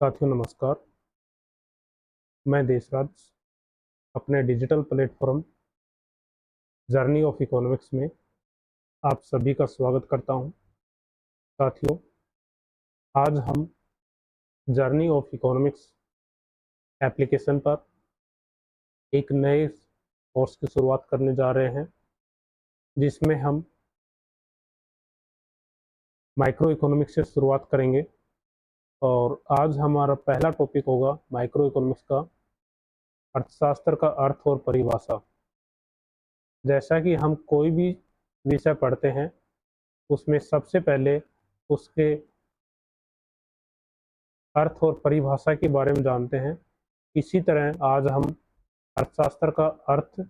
साथियों नमस्कार। मैं देशराज अपने digital platform journey of economics में आप सभी का स्वागत करता हूं। साथियों, आज हम जर्नी ऑफ इकोनॉमिक्स एप्लीकेशन पर एक नए कोर्स की शुरुआत करने जा रहे हैं, जिसमें हम माइक्रो इकोनॉमिक्स से शुरुआत करेंगे। और आज हमारा पहला टॉपिक होगा माइक्रो इकोनॉमिक्स का अर्थशास्त्र का अर्थ और परिभाषा। जैसा कि हम कोई भी विषय पढ़ते हैं, उसमें सबसे पहले उसके अर्थ और परिभाषा के बारे में जानते हैं। इसी तरह आज हम अर्थशास्त्र का अर्थ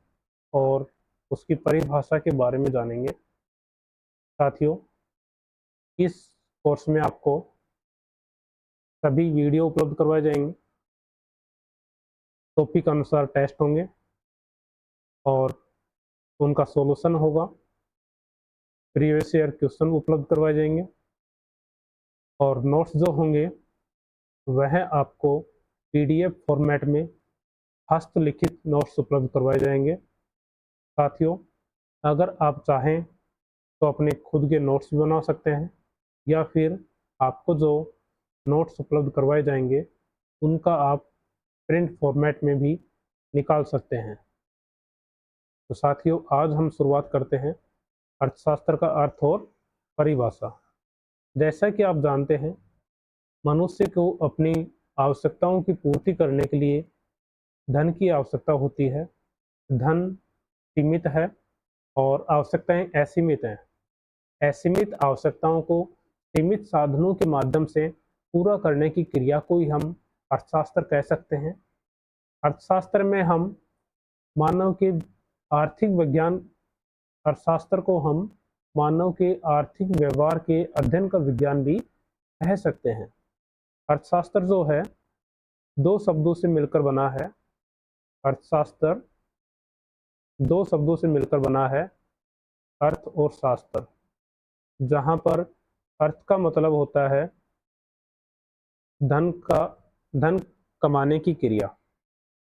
और उसकी परिभाषा के बारे में जानेंगे। साथियों, इस कोर्स में आपको सभी वीडियो उपलब्ध करवाए जाएंगे, टॉपिक अनुसार टेस्ट होंगे और उनका सॉल्यूशन होगा। प्रीवियस ईयर क्वेश्चन उपलब्ध करवाए जाएंगे और नोट्स जो होंगे वह आपको पीडीएफ फॉर्मेट में हस्तलिखित नोट्स उपलब्ध करवाए जाएंगे। साथियों, अगर आप चाहें तो अपने खुद के नोट्स भी बना सकते हैं, या फिर आपको जो नोट्स उपलब्ध करवाए जाएंगे उनका आप प्रिंट फॉर्मेट में भी निकाल सकते हैं। तो साथियों, आज हम शुरुआत करते हैं अर्थशास्त्र का अर्थ और परिभाषा। जैसा कि आप जानते हैं, मनुष्य को अपनी आवश्यकताओं की पूर्ति करने के लिए धन की आवश्यकता होती है। धन सीमित है और आवश्यकताएं असीमित हैं। असीमित आवश्यकताओं को सीमित साधनों के माध्यम से पूरा करने की क्रिया को ही हम अर्थशास्त्र कह सकते हैं। अर्थशास्त्र में हम मानव के आर्थिक विज्ञान अर्थशास्त्र को हम मानव के आर्थिक व्यवहार के अध्ययन का विज्ञान भी कह सकते हैं। अर्थशास्त्र जो है दो शब्दों से मिलकर बना है। अर्थशास्त्र दो शब्दों से मिलकर बना है, अर्थ और शास्त्र। जहाँ पर अर्थ का मतलब होता है धन कमाने की क्रिया।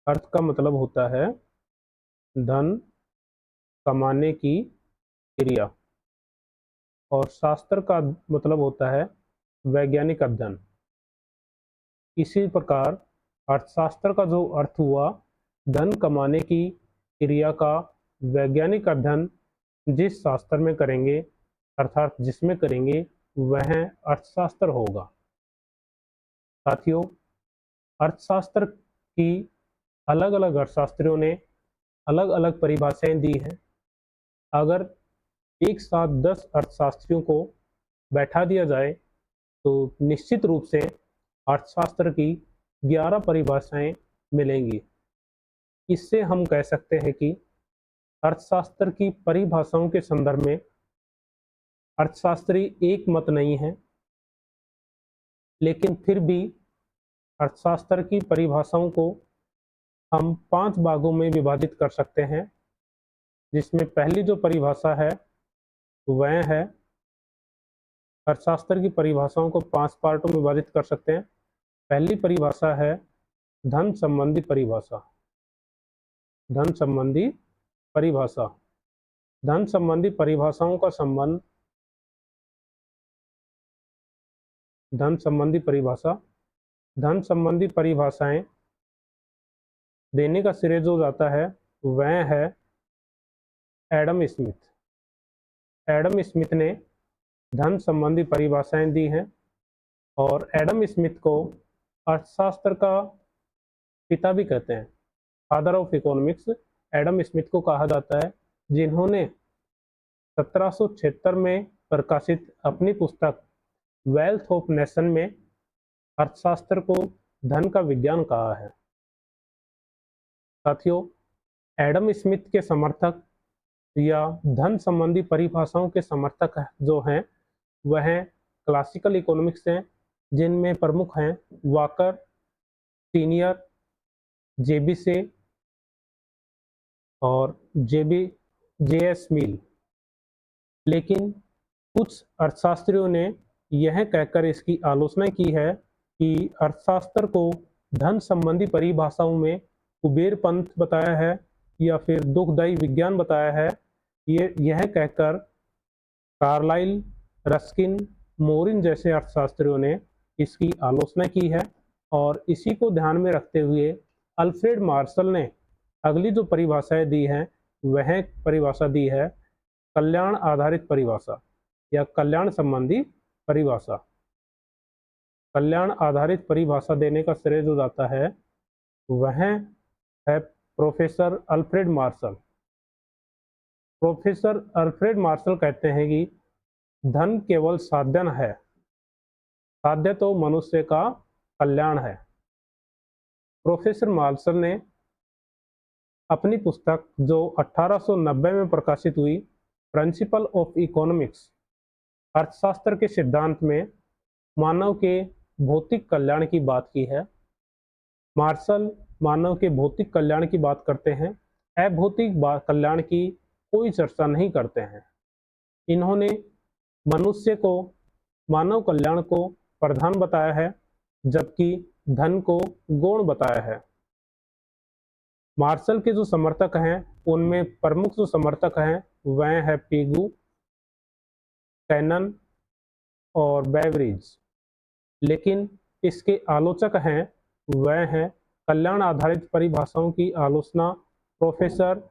अर्थ का मतलब होता है धन कमाने की क्रिया, और शास्त्र का मतलब होता है वैज्ञानिक अध्ययन। इसी प्रकार अर्थशास्त्र का जो अर्थ हुआ, धन कमाने की क्रिया का वैज्ञानिक अध्ययन जिस शास्त्र में करेंगे, अर्थात जिसमें करेंगे, वह अर्थशास्त्र होगा। साथियों, अर्थशास्त्र की अलग अलग अर्थशास्त्रियों ने अलग अलग परिभाषाएं दी हैं। अगर एक साथ 10 अर्थशास्त्रियों को बैठा दिया जाए तो निश्चित रूप से अर्थशास्त्र की 11 परिभाषाएं मिलेंगी। इससे हम कह सकते हैं कि अर्थशास्त्र की परिभाषाओं के संदर्भ में अर्थशास्त्री एक मत नहीं है, लेकिन फिर भी अर्थशास्त्र की परिभाषाओं को हम 5 भागों में विभाजित कर सकते हैं। जिसमें पहली जो परिभाषा है वह है, अर्थशास्त्र की परिभाषाओं को 5 पार्टों में विभाजित कर सकते हैं। पहली परिभाषा है धन संबंधी परिभाषा। धन संबंधी परिभाषा। धन संबंधी परिभाषाओं का संबंध, धन संबंधी परिभाषा, धन संबंधी परिभाषाएं देने का श्रेय जो जाता है वह है एडम स्मिथ। एडम स्मिथ ने धन संबंधी परिभाषाएं दी हैं, और एडम स्मिथ को अर्थशास्त्र का पिता भी कहते हैं, father of economics. Adam Smith को कहा जाता है, जिन्होंने 1776 में प्रकाशित अपनी पुस्तक वेल्थ ऑफ नेशन में अर्थशास्त्र को धन का विज्ञान कहा है। साथियों, एडम स्मिथ के समर्थक या धन संबंधी परिभाषाओं के समर्थक जो हैं वह क्लासिकल इकोनॉमिक्स हैं, जिनमें प्रमुख हैं वाकर, सीनियर, जेबीसे और जे.एस. मिल। लेकिन कुछ अर्थशास्त्रियों ने यह कहकर इसकी आलोचना की है कि अर्थशास्त्र को धन संबंधी परिभाषाओं में कुबेर पंथ बताया है या फिर दुखदायी विज्ञान बताया है, यह कहकर कार्लाइल, रस्किन, मोरिन जैसे अर्थशास्त्रियों ने इसकी आलोचना की है। और इसी को ध्यान में रखते हुए अल्फ्रेड मार्शल ने अगली जो परिभाषाएं दी हैं वह परिभाषा दी है कल्याण आधारित परिभाषा या कल्याण संबंधी परिभाषा। कल्याण आधारित परिभाषा देने का श्रेय जो जाता है वह है professor Alfred Marshall. Professor Alfred Marshall कहते हैं कि धन केवल साधन है, साध्य तो मनुष्य का कल्याण है। प्रोफेसर मार्शल ने अपनी पुस्तक जो 1890 में प्रकाशित हुई प्रिंसिपल ऑफ इकोनॉमिक्स अर्थशास्त्र के सिद्धांत में मानव के भौतिक कल्याण की बात की है। मार्शल मानव के भौतिक कल्याण की बात करते हैं, अभौतिक कल्याण की कोई चर्चा नहीं करते हैं। इन्होंने मनुष्य को मानव कल्याण को प्रधान बताया है जबकि धन को गौण बताया है। मार्शल के जो समर्थक हैं उनमें प्रमुख जो समर्थक हैं वह है पिगू, कैनन और बेवरिज, लेकिन इसके आलोचक हैं वह हैं कल्याण आधारित परिभाषाओं की आलोचना प्रोफेसर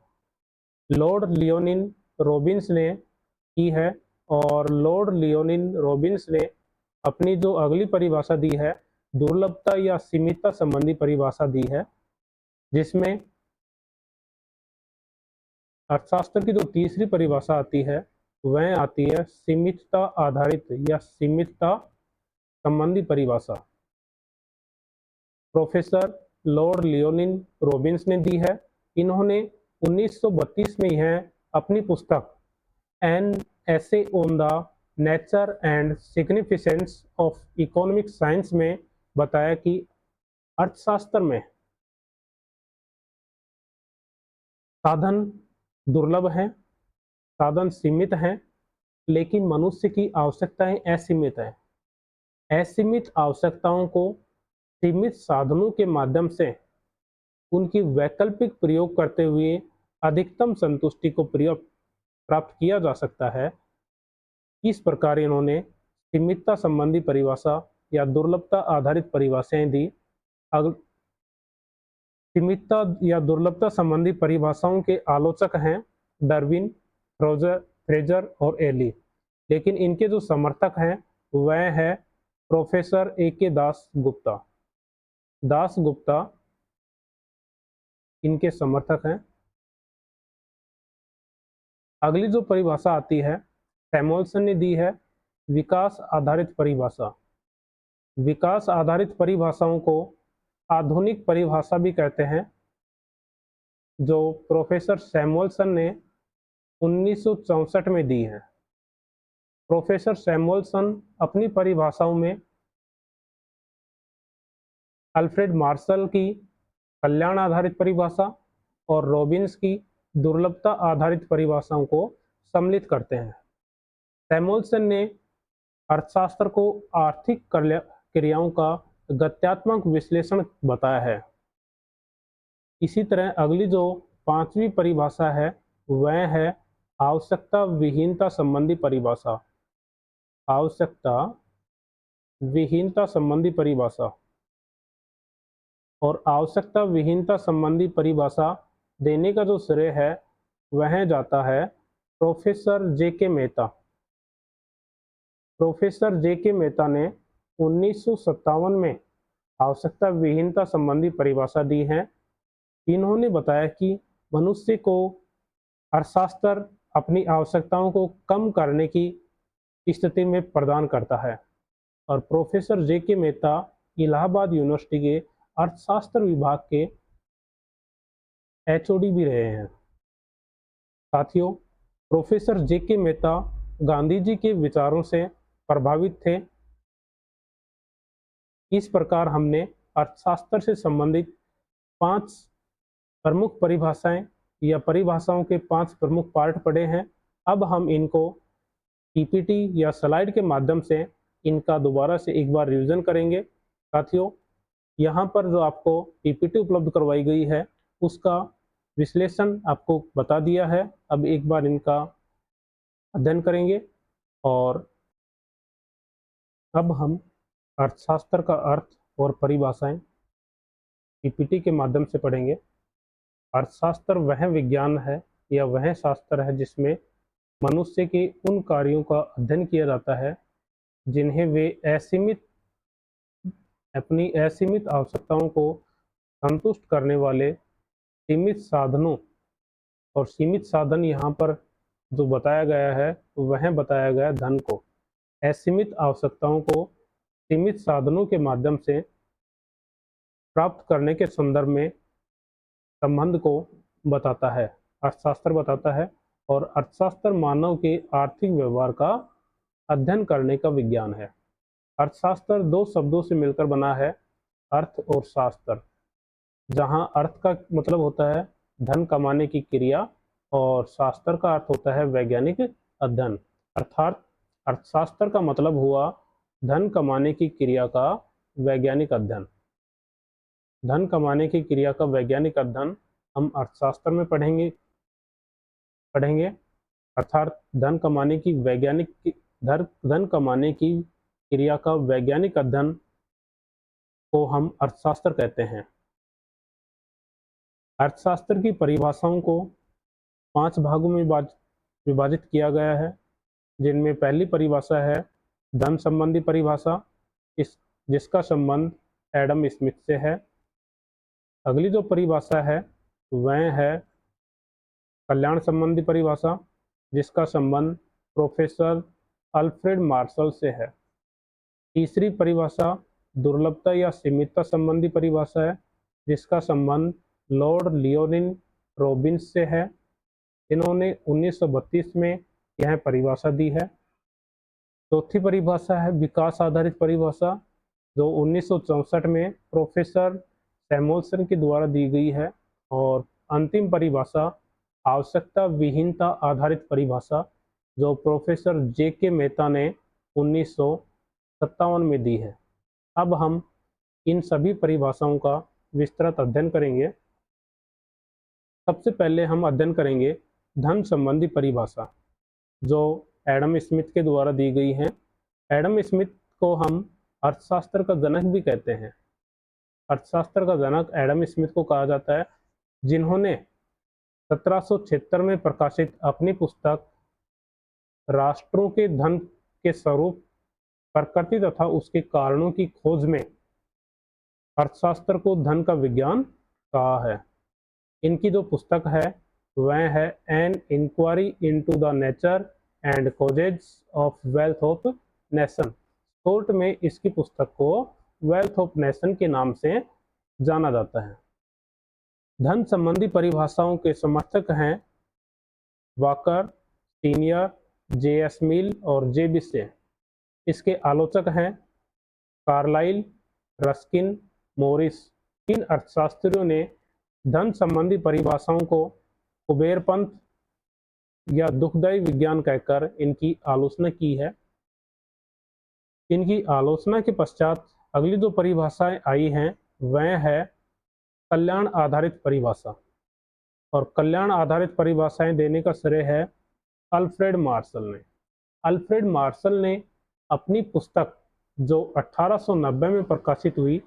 लॉर्ड लियोनिन रॉबिन्स ने की है। और लॉर्ड लियोनिन रॉबिन्स ने अपनी जो अगली परिभाषा दी है दुर्लभता या सीमितता संबंधी परिभाषा दी है, जिसमें अर्थशास्त्र की जो तीसरी परिभाषा आती है वह आती है सीमितता आधारित या सीमितता संबंधी परिभाषा। प्रोफेसर लॉर्ड लियोनिन रॉबिन्स ने दी है। इन्होंने 1932 में यह अपनी पुस्तक an essay on the nature and significance of economic science में बताया कि अर्थशास्त्र में साधन दुर्लभ हैं, साधन सीमित हैं, लेकिन मनुष्य की आवश्यकताएं असीमित हैं। असीमित आवश्यकताओं को सीमित साधनों के माध्यम से उनकी वैकल्पिक प्रयोग करते हुए अधिकतम संतुष्टि को प्राप्त किया जा सकता है। इस प्रकार इन्होंने सीमितता संबंधी परिभाषा या दुर्लभता आधारित परिभाषाएं दी। सीमितता या दुर्लभता संबंधी परिभाषाओं के आलोचक हैं डार्विन, फ्रेजर और एली, लेकिन इनके जो समर्थक हैं वह है प्रोफेसर ए.के. दास गुप्ता इनके समर्थक हैं। अगली जो परिभाषा आती है सैमुअल्सन ने दी है विकास आधारित परिभाषा। विकास आधारित परिभाषाओं को आधुनिक परिभाषा भी कहते हैं, जो प्रोफेसर सैमुअल्सन ने 1964 में दी है। प्रोफेसर सैमुअल्सन अपनी परिभाषाओं में अल्फ्रेड मार्शल की कल्याण आधारित परिभाषा और रॉबिन्स की दुर्लभता आधारित परिभाषाओं को सम्मिलित करते हैं। सैमुअल्सन ने अर्थशास्त्र को आर्थिक क्रियाओं का गत्यात्मक विश्लेषण बताया है। इसी तरह अगली जो पांचवी परिभाषा है वह है आवश्यकता विहीनता संबंधी परिभाषा। आवश्यकता विहीनता संबंधी परिभाषा और आवश्यकता विहीनता संबंधी परिभाषा देने का जो श्रेय है वह जाता है professor JK. Mehta. Professor JK. Mehta ने 1957 में आवश्यकता विहीनता संबंधी परिभाषा दी है। इन्होंने बताया कि मनुष्य को अर्थशास्त्र अपनी आवश्यकताओं को कम करने की स्थिति में प्रदान करता है। और professor JK. Mehta Allahabad university के अर्थशास्त्र विभाग के एचओडी भी रहे हैं। साथियों, प्रोफेसर जे.के. मेहता गांधी जी के विचारों से प्रभावित थे। इस प्रकार हमने अर्थशास्त्र से संबंधित 5 प्रमुख परिभाषाएं या परिभाषाओं के 5 प्रमुख पार्ट पढ़े हैं। अब हम इनको पीपीटी या स्लाइड के माध्यम से इनका दोबारा से एक बार रिवीजन करेंगे साथियों, यहाँ पर जो आपको पीपीटी उपलब्ध करवाई गई है उसका विश्लेषण आपको बता दिया है। अब एक बार इनका अध्ययन करेंगे और अब हम अर्थशास्त्र का अर्थ और परिभाषाएं पीपीटी के माध्यम से पढ़ेंगे। अर्थशास्त्र वह विज्ञान है या वह शास्त्र है जिसमें मनुष्य के उन कार्यों का अध्ययन किया जाता है जिन्हें वे अपनी असीमित आवश्यकताओं को संतुष्ट करने वाले सीमित साधनों, और सीमित साधन यहाँ पर जो बताया गया है वह बताया गया धन को, असीमित आवश्यकताओं को सीमित साधनों के माध्यम से प्राप्त करने के संदर्भ में संबंध को बताता है, अर्थशास्त्र बताता है। और अर्थशास्त्र मानव के आर्थिक व्यवहार का अध्ययन करने का विज्ञान है। अर्थशास्त्र दो शब्दों से मिलकर बना है, अर्थ और शास्त्र, जहां अर्थ का मतलब होता है धन कमाने की क्रिया और शास्त्र का अर्थ होता है वैज्ञानिक अध्ययन। अर्थात अर्थशास्त्र का मतलब हुआ धन कमाने की क्रिया का वैज्ञानिक अध्ययन। धन कमाने की क्रिया का वैज्ञानिक अध्ययन हम अर्थशास्त्र में पढ़ेंगे। अर्थात धन कमाने की क्रिया का वैज्ञानिक अध्ययन को हम अर्थशास्त्र कहते हैं। अर्थशास्त्र की परिभाषाओं को 5 भागों में विभाजित किया गया है, जिनमें पहली परिभाषा है धन संबंधी परिभाषा, जिसका संबंध एडम स्मिथ से है। अगली जो परिभाषा है वह है कल्याण संबंधी परिभाषा, जिसका संबंध प्रोफेसर अल्फ्रेड मार्शल से है। तीसरी परिभाषा दुर्लभता या सीमितता संबंधी परिभाषा है, जिसका संबंध लॉर्ड लियोनिन रॉबिन्स से है। इन्होंने 1932 में यह परिभाषा दी है। चौथी परिभाषा है विकास आधारित परिभाषा, जो 1964 में प्रोफेसर सैमुअल्सन के द्वारा दी गई है। और अंतिम परिभाषा आवश्यकता विहीनता आधारित परिभाषा, जो प्रोफेसर जे.के. मेहता ने 1957 में दी है। अब हम इन सभी परिभाषाओं का विस्तृत अध्ययन करेंगे। सबसे पहले हम अध्ययन करेंगे धन संबंधी परिभाषा, जो एडम स्मिथ के द्वारा दी गई है। एडम स्मिथ को हम अर्थशास्त्र का जनक भी कहते हैं। अर्थशास्त्र का जनक एडम स्मिथ को कहा जाता है, जिन्होंने 1776 में प्रकाशित अपनी पुस्तक राष्ट्रों के धन के स्वरूप, प्रकृति तथा उसके कारणों की खोज में अर्थशास्त्र को धन का विज्ञान कहा है। इनकी जो पुस्तक है वह है an inquiry into the nature and causes of wealth of nation. Short में इसकी पुस्तक को वेल्थ ऑफ नेशन के नाम से जाना जाता है। धन संबंधी परिभाषाओं के समर्थक हैं वाकर, सीनियर, जे.एस. मिल और जे. बिस्से। इसके आलोचक हैं कार्लाइल, रस्किन, मोरिस। इन अर्थशास्त्रियों ने धन संबंधी परिभाषाओं को कुबेरपंथ या दुखदायी विज्ञान कहकर इनकी आलोचना की है। इनकी आलोचना के पश्चात अगली जो परिभाषाएं आई हैं वह है कल्याण आधारित परिभाषा, और कल्याण आधारित परिभाषाएं देने का श्रेय है अल्फ्रेड मार्शल ने। अल्फ्रेड मार्शल ने अपनी पुस्तक जो 1890 में प्रकाशित हुई,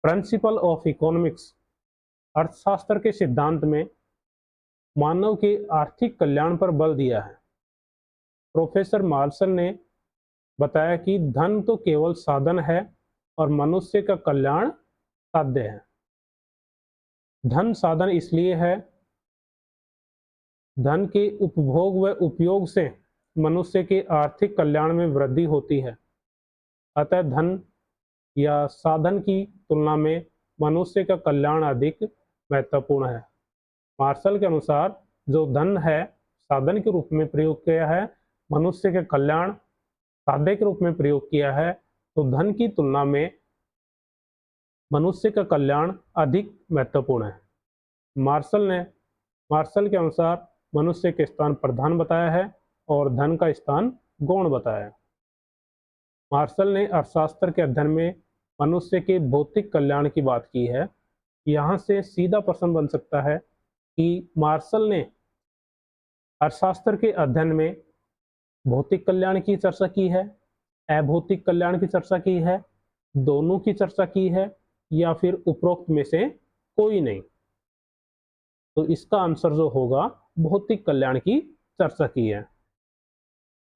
प्रिंसिपल ऑफ इकोनॉमिक्स, अर्थशास्त्र के सिद्धांत में मानव के आर्थिक कल्याण पर बल दिया है। प्रोफेसर मार्शल ने बताया कि धन तो केवल साधन है और मनुष्य का कल्याण साध्य है। धन साधन इसलिए है, धन के उपभोग व उपयोग से मनुष्य के आर्थिक कल्याण में वृद्धि होती है। अतः धन या साधन की तुलना में मनुष्य का कल्याण अधिक महत्वपूर्ण है। मार्शल के अनुसार जो धन है साधन के रूप में प्रयोग किया है, मनुष्य के कल्याण साध्य के रूप में प्रयोग किया है, तो धन की तुलना में मनुष्य का कल्याण अधिक महत्वपूर्ण है। मार्शल के अनुसार मनुष्य के स्थान प्रधान बताया है और धन का स्थान गौण बताया है। मार्शल ने अर्थशास्त्र के अध्ययन में मनुष्य के भौतिक कल्याण की बात की है। यहाँ से सीधा प्रश्न बन सकता है कि मार्शल ने अर्थशास्त्र के अध्ययन में भौतिक कल्याण की चर्चा की है, अभौतिक कल्याण की चर्चा की है, दोनों की चर्चा की है, या फिर उपरोक्त में से कोई नहीं। तो इसका आंसर जो होगा, भौतिक कल्याण की चर्चा की है।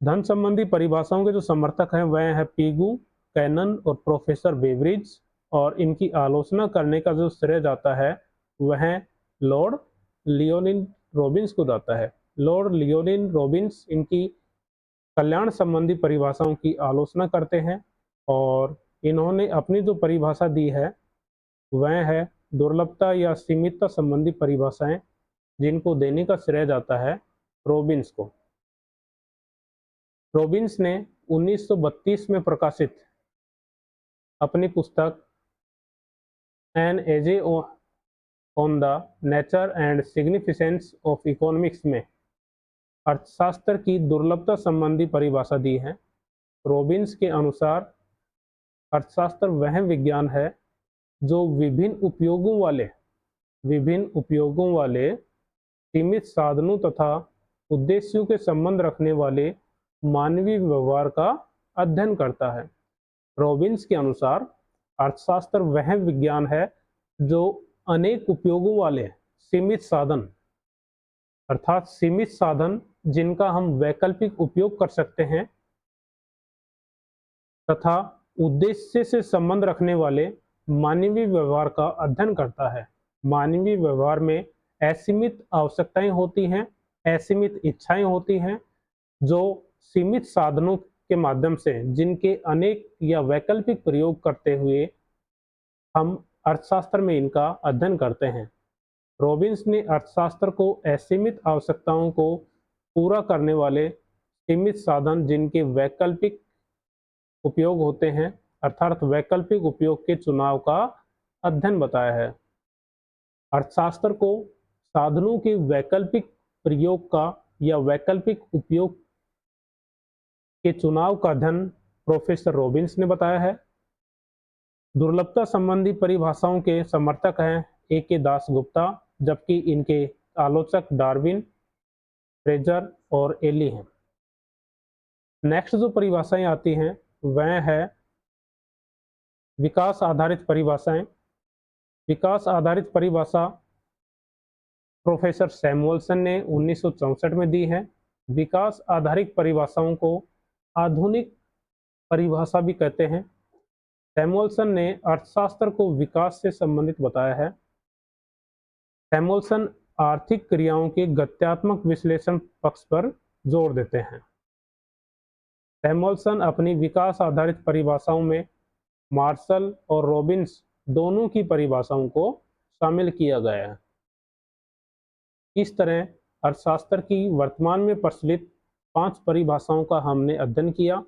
धन संबंधी परिभाषाओं के जो समर्थक हैं वह है पीगू, कैनन और प्रोफेसर बेवरिज, और इनकी आलोचना करने का जो श्रेय जाता है वह लॉर्ड लियोनिन रॉबिन्स को जाता है। लॉर्ड लियोनिन रॉबिन्स इनकी कल्याण संबंधी परिभाषाओं की आलोचना करते हैं, और इन्होंने अपनी जो परिभाषा दी है वह है दुर्लभता या सीमितता संबंधी परिभाषाएं, जिनको देने का श्रेय जाता है रॉबिन्स को। रॉबिन्स ने 1932 में प्रकाशित अपनी पुस्तक an essay on the nature and significance of economics में अर्थशास्त्र की दुर्लभता संबंधी परिभाषा दी है। रॉबिन्स के अनुसार अर्थशास्त्र वह विज्ञान है जो विभिन्न उपयोगों वाले सीमित साधनों तथा उद्देश्यों के संबंध रखने वाले मानवीय व्यवहार का अध्ययन करता है। रॉबिन्स के अनुसार अर्थशास्त्र वह विज्ञान है जो अनेक उपयोगों वाले सीमित साधन, अर्थात सीमित साधन जिनका हम वैकल्पिक उपयोग कर सकते हैं, तथा उद्देश्य से संबंध रखने वाले मानवीय व्यवहार का अध्ययन करता है। मानवीय व्यवहार में असीमित आवश्यकताएं होती हैं, असीमित इच्छाएं होती हैं, जो सीमित साधनों के माध्यम से जिनके अनेक या वैकल्पिक प्रयोग करते हुए हम अर्थशास्त्र में इनका अध्ययन करते हैं। रॉबिन्स ने अर्थशास्त्र को असीमित आवश्यकताओं को पूरा करने वाले सीमित साधन जिनके वैकल्पिक उपयोग होते हैं, अर्थात वैकल्पिक उपयोग के चुनाव का अध्ययन बताया है। अर्थशास्त्र को साधनों के वैकल्पिक प्रयोग का या वैकल्पिक उपयोग के चुनाव का अध्ययन प्रोफेसर रॉबिन्स ने बताया है। दुर्लभता संबंधी परिभाषाओं के समर्थक हैं ए.के. दास गुप्ता, जबकि इनके आलोचक डार्विन, फ्रेजर और एली हैं। नेक्स्ट जो परिभाषाएं आती हैं वह है विकास आधारित परिभाषाएं। विकास आधारित परिभाषा प्रोफेसर सैमुअल्सन ने 1964 में दी है। विकास आधारित परिभाषाओं को आधुनिक परिभाषा भी कहते हैं। सैमुअल्सन ने अर्थशास्त्र को विकास से संबंधित बताया है। सैमुअल्सन आर्थिक क्रियाओं के गत्यात्मक विश्लेषण पक्ष पर जोर देते हैं। सैमुअल्सन अपनी विकास आधारित परिभाषाओं में मार्शल और रॉबिन्स दोनों की परिभाषाओं को शामिल किया गया है। इस तरह अर्थशास्त्र की वर्तमान में प्रचलित 5 परिभाषाओं का हमने अध्ययन किया।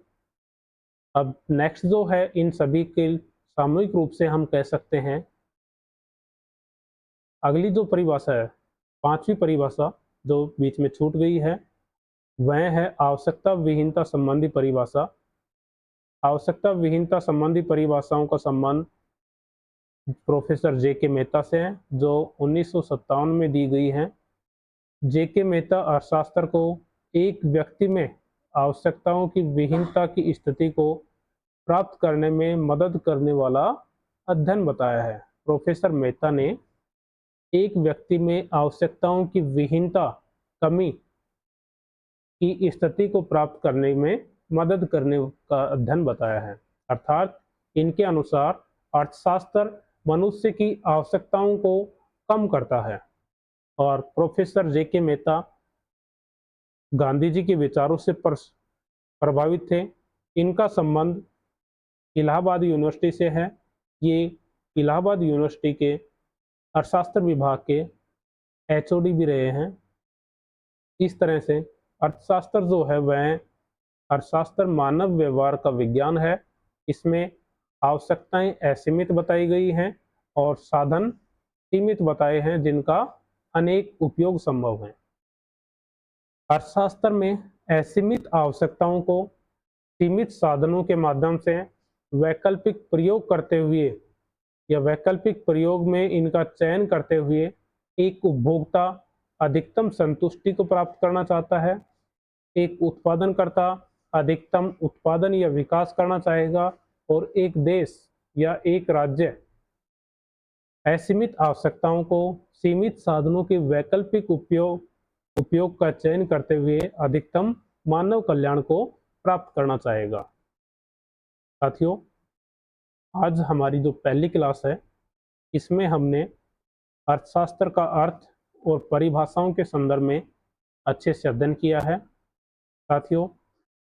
अब नेक्स्ट जो है, इन सभी के सामूहिक रूप से हम कह सकते हैं, अगली जो परिभाषा है, 5वीं परिभाषा जो बीच में छूट गई है, वह है आवश्यकता विहीनता संबंधी परिभाषा। आवश्यकता विहीनता संबंधी परिभाषाओं का संबंध प्रोफेसर जे.के. मेहता से है, जो 1957 में दी गई है। जे.के. मेहता अर्थशास्त्र को एक व्यक्ति में आवश्यकताओं की विहीनता की स्थिति को प्राप्त करने में मदद करने वाला अध्ययन बताया है। प्रोफेसर मेहता ने एक व्यक्ति में आवश्यकताओं की विहीनता, कमी की स्थिति को प्राप्त करने में मदद करने का अध्ययन बताया है। अर्थात इनके अनुसार अर्थशास्त्र मनुष्य की आवश्यकताओं को कम करता है, और प्रोफेसर जे.के. मेहता गांधी जी के विचारों से प्रभावित थे। इनका संबंध इलाहाबाद यूनिवर्सिटी से है। ये इलाहाबाद यूनिवर्सिटी के अर्थशास्त्र विभाग के एचओडी भी रहे हैं। इस तरह से अर्थशास्त्र जो है वह अर्थशास्त्र मानव व्यवहार का विज्ञान है। इसमें आवश्यकताएं असीमित बताई गई हैं और साधन सीमित बताए हैं, जिनका अनेक उपयोग संभव हैं। अर्थशास्त्र में असीमित आवश्यकताओं को सीमित साधनों के माध्यम से वैकल्पिक प्रयोग करते हुए या वैकल्पिक प्रयोग में इनका चयन करते हुए एक उपभोक्ता अधिकतम संतुष्टि को प्राप्त करना चाहता है, एक उत्पादनकर्ता अधिकतम उत्पादन या विकास करना चाहेगा और एक देश या एक राज्य असीमित आवश्यकताओं को सीमित साधनों के वैकल्पिक उपयोग का चयन करते हुए अधिकतम मानव कल्याण को प्राप्त करना चाहेगा। साथियों, आज हमारी जो पहली क्लास है इसमें हमने अर्थशास्त्र का अर्थ और परिभाषाओं के संदर्भ में अच्छे से अध्ययन किया है। साथियों,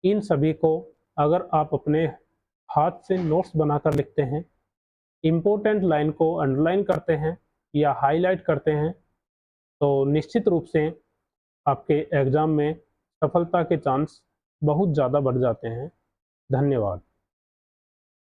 इन सभी को अगर आप अपने हाथ से नोट्स बनाकर लिखते हैं, इम्पोर्टेंट लाइन को अंडरलाइन करते हैं या हाईलाइट करते हैं, तो निश्चित रूप से आपके एग्ज़ाम में सफलता के चांस बहुत ज़्यादा बढ़ जाते हैं। धन्यवाद।